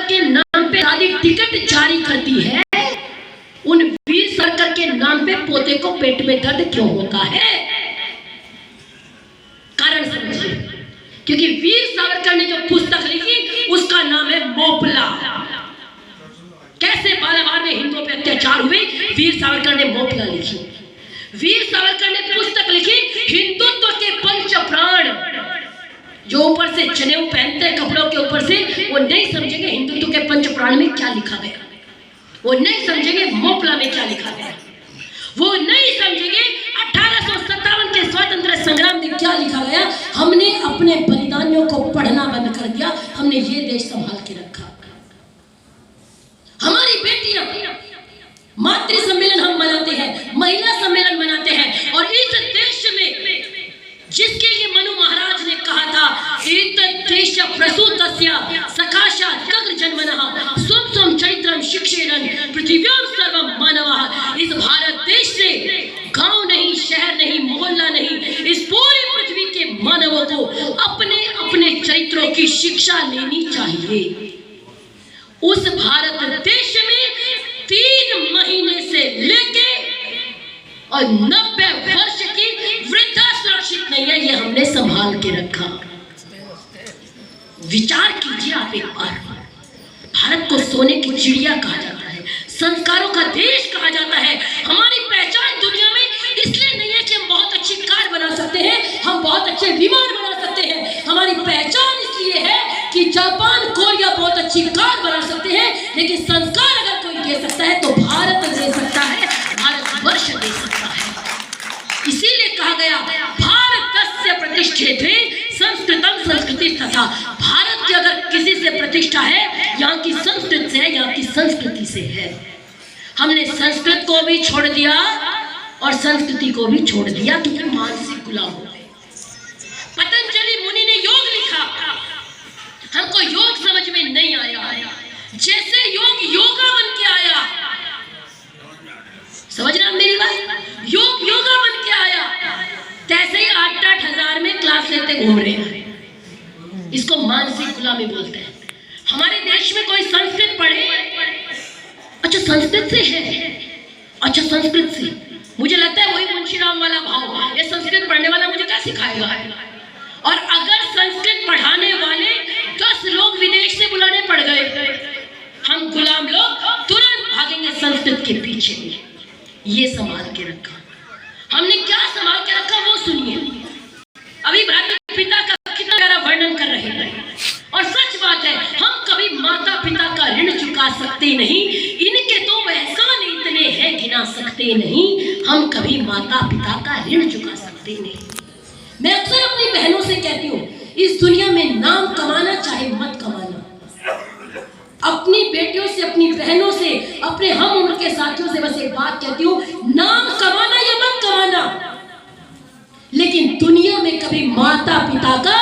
के नाम पे दादी टिकट जारी करती है, उन वीर सावरकर के नाम पे पोते को पेट में दर्द क्यों होता है? कारण समझिए। क्योंकि वीर सावरकर ने जो पुस्तक लिखी उसका नाम है मोपला। कैसे बालाबार में हिंदुओं पे अत्याचार हुए, वीर सावरकर ने मोपला लिखी। वीर सावरकर ने पुस्तक लिखी हिंदुत्व के पंच प्राण। जो ऊपर से जनेऊ पहनते हैं कपड़ों के ऊपर से, वो नहीं समझेंगे हिंदुत्व के पंच प्राण में क्या लिखा गया, वो नहीं समझेंगे मोपला में क्या लिखा गया, वो नहीं समझेंगे 1857 के स्वतंत्र संग्राम में क्या लिखा गया। हमने अपने बलिदानियों को पढ़ना बंद कर दिया, हमने ये देश संभाल के रखा। हमारी बेटियां, मातृ सम्मेलन हम मनाते हैं, महिला सम्मेलन मनाते हैं, और इस देश में जिसके लिए मनु महाराज ने कहा था एतद्देश प्रसूतस्य सकाशात् गग्र जन्मनः स्वं स्वं चरित्रं शिक्षेरन् पृथिव्यां सर्वं मानवः। इस भारत देश से गांव नहीं, शहर नहीं, मोहल्ला नहीं, इस पूरी पृथ्वी के मानवों को अपने अपने चरित्रों की शिक्षा लेनी चाहिए। उस भारत देश में 3 महीने से लेके और 90 वर्ष की वृद्धा सुरक्षित नहीं है, ये हमने संभाल के रखा। विचार कीजिए आप एक बार। भारत को सोने की चिड़िया कहा जाता है, संस्कारों का देश कहा जाता है। हमारी पहचान दुनिया में इसलिए नहीं है कि हम बहुत अच्छी कार बना सकते हैं, हम बहुत अच्छे विमान बना सकते हैं। हमारी पहचान इसलिए है कि जापान, कोरिया बहुत अच्छी कार बना सकते हैं, लेकिन संस्कार अगर कोई दे सकता है तो भारत दे सकता है, भारतवर्ष दे सकता है। इसीलिए कहा गया भारतस्य प्रतिष्ठिते संस्कृतम संस्कृति तथा। भारत की अगर किसी से प्रतिष्ठा है, यहाँ की संस्कृति से है, यहाँ की संस्कृति से है। हमने संस्कृत को भी छोड़ दिया और संस्कृति को भी छोड़ दिया, क्योंकि मानसिक गुलाम हो गए। पतंजलि मुनि ने योग लिखा, हमको योग समझ में नहीं आया। जैसे योग योगा बन के आया, समझ रहे हैं मेरी बात, योग योगा बन के आया, तैसे ही 8-8 हजार में क्लास लेते घूम रहे हैं। इसको मानसिक गुलामी बोलते हैं। हमारे देश में कोई संस्कृत पढ़े, अच्छा संस्कृत से है, अच्छा संस्कृत से, मुझे लगता है वही मुंशीराम वाला भाव, ये संस्कृत पढ़ने वाला मुझे क्या सिखाएगा। और अगर संस्कृत पढ़ाने वाले 10 लोग विदेश से बुलाने पड़ गए, हम गुलाम लोग तुरंत भागेंगे संस्कृत के पीछे। ये संभाल के रखा। हमने क्या संभाल के रखा वो सुनिए। अभी भारत पिता का कितना प्यारा वर्णन कर रहे हैं, और सच बात है, हम कभी माता पिता का ऋण चुका सकते नहीं। इनके तो एहसान इतने हैं गिना सकते नहीं, हम कभी माता पिता का ऋण चुका सकते नहीं। मैं अक्सर अपनी बहनों से कहती हूँ, इस दुनिया में नाम कमाना चाहे मत कमाना, अपनी बेटियों से, अपनी बहनों से, अपने हम उम्र के साथियों से बस एक बात कहती हूँ, नाम कमाना या मत कमाना, लेकिन दुनिया में कभी माता पिता का